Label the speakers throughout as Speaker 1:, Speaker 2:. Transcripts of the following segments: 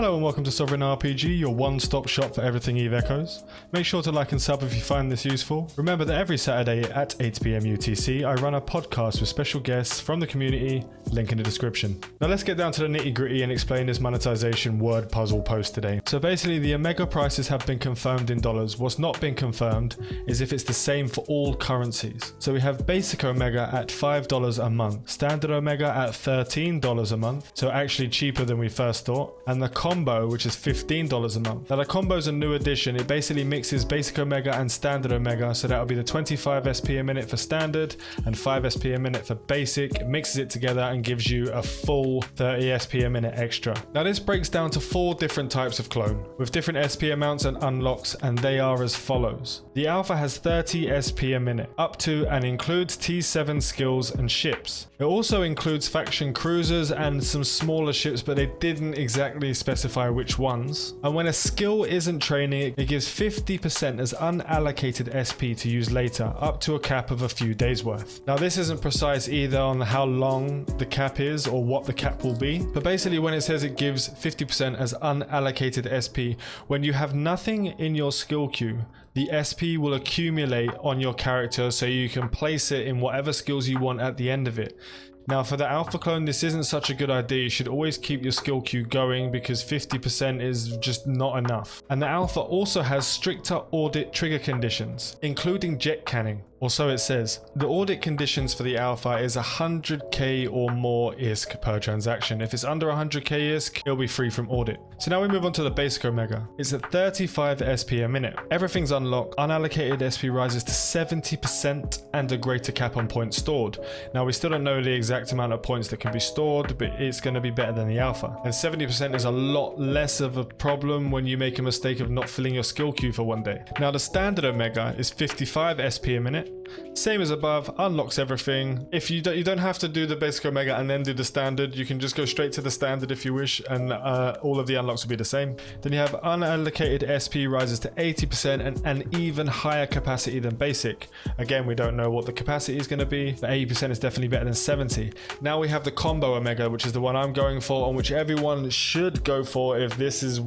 Speaker 1: Hello and welcome to Sovereign RPG, your one-stop shop for everything EVE Echoes. Make sure to like and sub if you find this useful. Remember that every Saturday at 8 PM UTC, I run a podcast with special guests from the community, link in the description. Now let's get down to the nitty-gritty and explain this monetization word puzzle post today. So basically the Omega prices have been confirmed in dollars. What's not been confirmed is if it's the same for all currencies. So we have basic Omega at $5 a month, standard Omega at $13 a month, so actually cheaper than we first thought, and the combo, which is $15 a month. Now the combo is a new addition. It basically mixes basic Omega and standard Omega, so that'll be the 25 SP a minute for standard and 5 SP a minute for basic. It mixes it together and gives you a full 30 SP a minute extra. Now this breaks down to 4 different types of clone with different SP amounts and unlocks, and they are as follows. The alpha has 30 SP a minute, up to and includes T7 skills and ships. It also includes faction cruisers and some smaller ships, but they didn't exactly specify which ones. And when a skill isn't training, it gives 50% as unallocated SP to use later, up to a cap of a few days worth. Now this isn't precise either on how long the cap is or what the cap will be, but basically when it says it gives 50% as unallocated SP, when you have nothing in your skill queue, the SP will accumulate on your character so you can place it in whatever skills you want at the end of it. Now for the alpha clone, this isn't such a good idea. You should always keep your skill queue going because 50% is just not enough. And the alpha also has stricter audit trigger conditions, including jet canning. Or so it says. The audit conditions for the alpha is 100k or more ISK per transaction. If it's under 100k ISK, it'll be free from audit. So now we move on to the basic Omega. It's at 35 SP a minute. Everything's unlocked. Unallocated SP rises to 70% and a greater cap on points stored. Now we still don't know the exact amount of points that can be stored, but it's going to be better than the alpha. And 70% is a lot less of a problem when you make a mistake of not filling your skill queue for one day. Now the standard Omega is 55 SP a minute. Same as above, unlocks everything. If you don't have to do the basic Omega and then do the standard, you can just go straight to the standard if you wish, and all of the unlocks will be the same. Then you have unallocated SP rises to 80% and an even higher capacity than basic. Again, we don't know what the capacity is going to be, but 80% is definitely better than 70. Now we have the combo Omega, which is the one I'm going for, and which everyone should go for if this is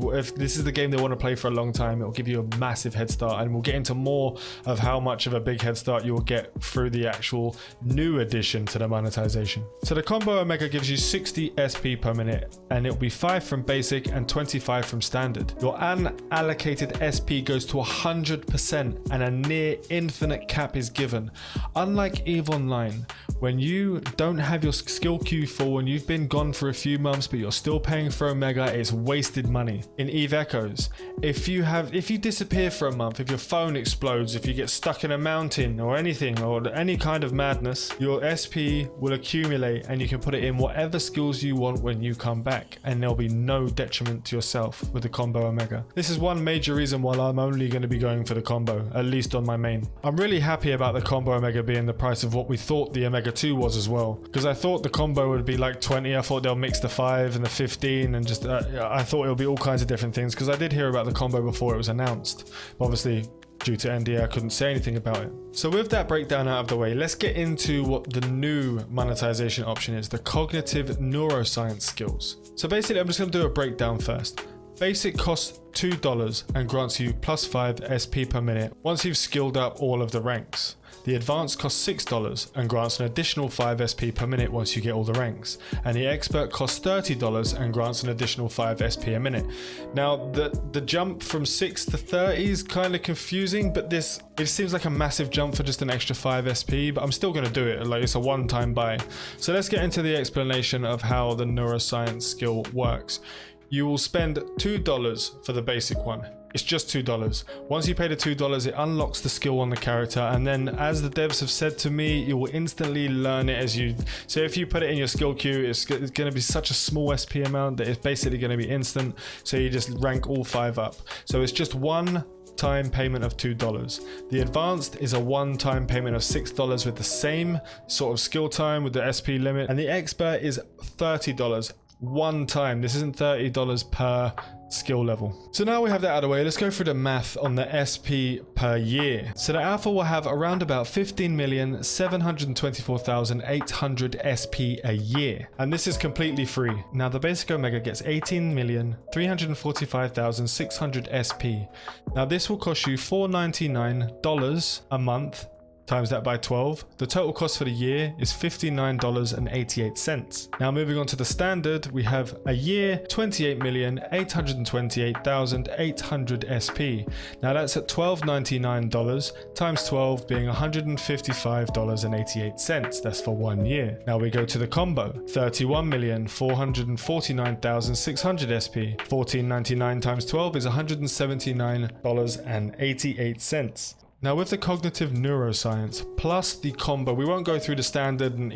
Speaker 1: the game they want to play for a long time. It will give you a massive head start, and we'll get into more of how much of a big head start you will get through the actual new addition to the monetization. So the combo Omega gives you 60 SP per minute, and it'll be 5 from basic and 25 from standard. Your unallocated SP goes to 100% and a near infinite cap is given. Unlike EVE Online, when you don't have your skill queue full and you've been gone for a few months but you're still paying for Omega, it's wasted money. In EVE Echoes, if you disappear for a month, if your phone explodes, if you get stuck in a mountain or anything, or any kind of madness, your SP will accumulate and you can put it in whatever skills you want when you come back, and there'll be no detriment to yourself with the combo Omega. This is one major reason why I'm only going to be going for the combo, at least on my main. I'm really happy about the combo Omega being the price of what we thought the Omega 2 was as well, because I thought the combo would be like 20. I thought they'll mix the 5 and the 15 and just I thought it'll be all kinds of different things, because I did hear about the combo before it was announced, but obviously due to NDA, I couldn't say anything about it. So with that breakdown out of the way, let's get into what the new monetization option is, the cognitive neuroscience skills. So basically, I'm just going to do a breakdown first. Basic costs $2 and grants you plus 5 SP per minute once you've skilled up all of the ranks. The advanced costs $6 and grants an additional 5 SP per minute once you get all the ranks. And the expert costs $30 and grants an additional 5 SP a minute. Now the jump from 6 to 30 is kind of confusing, but it seems like a massive jump for just an extra 5 SP, but I'm still going to do it, like it's a one-time buy. So let's get into the explanation of how the neuroscience skill works. You will spend $2 for the basic one. It's just $2. Once you pay the $2, it unlocks the skill on the character, and then as the devs have said to me, you will instantly learn it as you... So if you put it in your skill queue, it's going to be such a small SP amount that it's basically going to be instant, so you just rank all 5 up. So it's just one-time payment of $2. The advanced is a one-time payment of $6 with the same sort of skill time with the SP limit, and the expert is $30. one time. This isn't $30 per skill level. So now we have that out of the way, let's go through the math on the SP per year. So the alpha will have around about 15,724,800 SP a year, and this is completely free. Now the basic omega gets 18,345,600 SP. Now this will cost you $499 a month. Times that by 12, the total cost for the year is $59.88. Now moving on to the standard, we have a year 28,828,800 SP. Now that's at $12.99 times 12 being $155.88. That's for 1 year. Now we go to the combo, 31,449,600 SP. $14.99 times 12 is $179.88. Now with the cognitive neuroscience plus the combo, we won't go through the standard and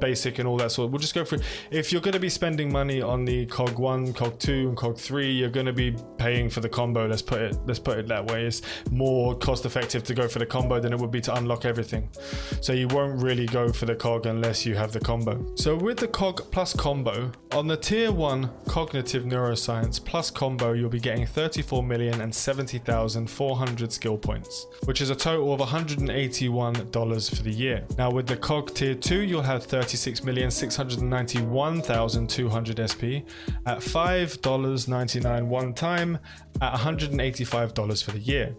Speaker 1: basic and all that sort. We'll just go through, if you're going to be spending money on the cog 1, cog 2 and cog 3, you're going to be paying for the combo. Let's put it that way. It's more cost effective to go for the combo than it would be to unlock everything. So you won't really go for the cog unless you have the combo. So with the cog plus combo, on the tier 1 cognitive neuroscience plus combo, you'll be getting 34,070,400 skill points, which is a total of $181 for the year. Now with the cog tier 2, you'll have 36,691,200 SP at $5.99 one time at $185 for the year.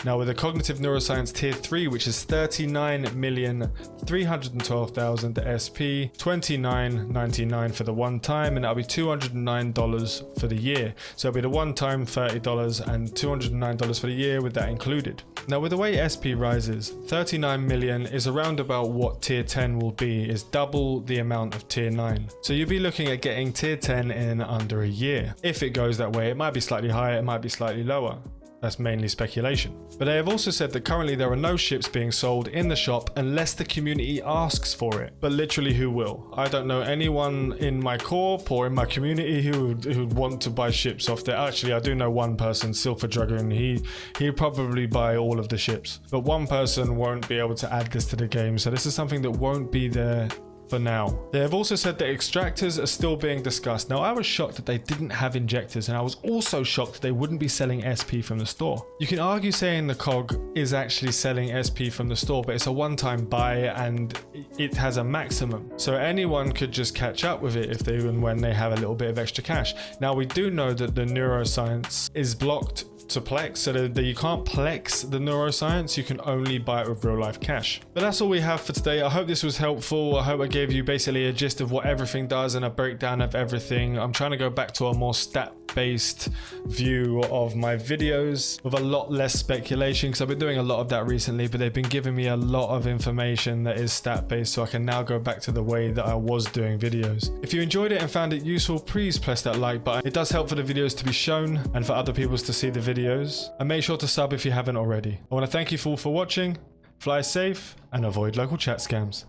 Speaker 1: Now with the cognitive neuroscience tier 3, which is 39,312,000 SP, $29.99 for the one time, and that'll be $209 for the year. So it'll be the one time $30 and $209 for the year with that included. Now with the way SP rises, 39 million is around about what tier 10 will be, is double the amount of tier 9. So you'll be looking at getting tier 10 in under a year. If it goes that way, it might be slightly higher, it might be slightly lower. That's mainly speculation. But they have also said that currently there are no ships being sold in the shop unless the community asks for it. But literally, who will? I don't know anyone in my corp or in my community who would want to buy ships off there. Actually, I do know one person, Silver Dragon. He'd probably buy all of the ships. But one person won't be able to add this to the game. So this is something that won't be there for now. They have also said that extractors are still being discussed. Now I was shocked that they didn't have injectors, and I was also shocked that they wouldn't be selling SP from the store. You can argue saying the cog is actually selling SP from the store, but it's a one-time buy and it has a maximum. So anyone could just catch up with it if they and when they have a little bit of extra cash. Now we do know that the neuroscience is blocked to plex, so that you can't plex the neuroscience, you can only buy it with real life cash. But that's all we have for today. I hope this was helpful. I hope I gave you basically a gist of what everything does and a breakdown of everything. I'm trying to go back to a more stat-based view of my videos with a lot less speculation, because I've been doing a lot of that recently, but they've been giving me a lot of information that is stat-based, so I can now go back to the way that I was doing videos. If you enjoyed it and found it useful, please press that like button. It does help for the videos to be shown and for other people to see the videos. And make sure to sub if you haven't already. I want to thank you all for watching, fly safe, and avoid local chat scams.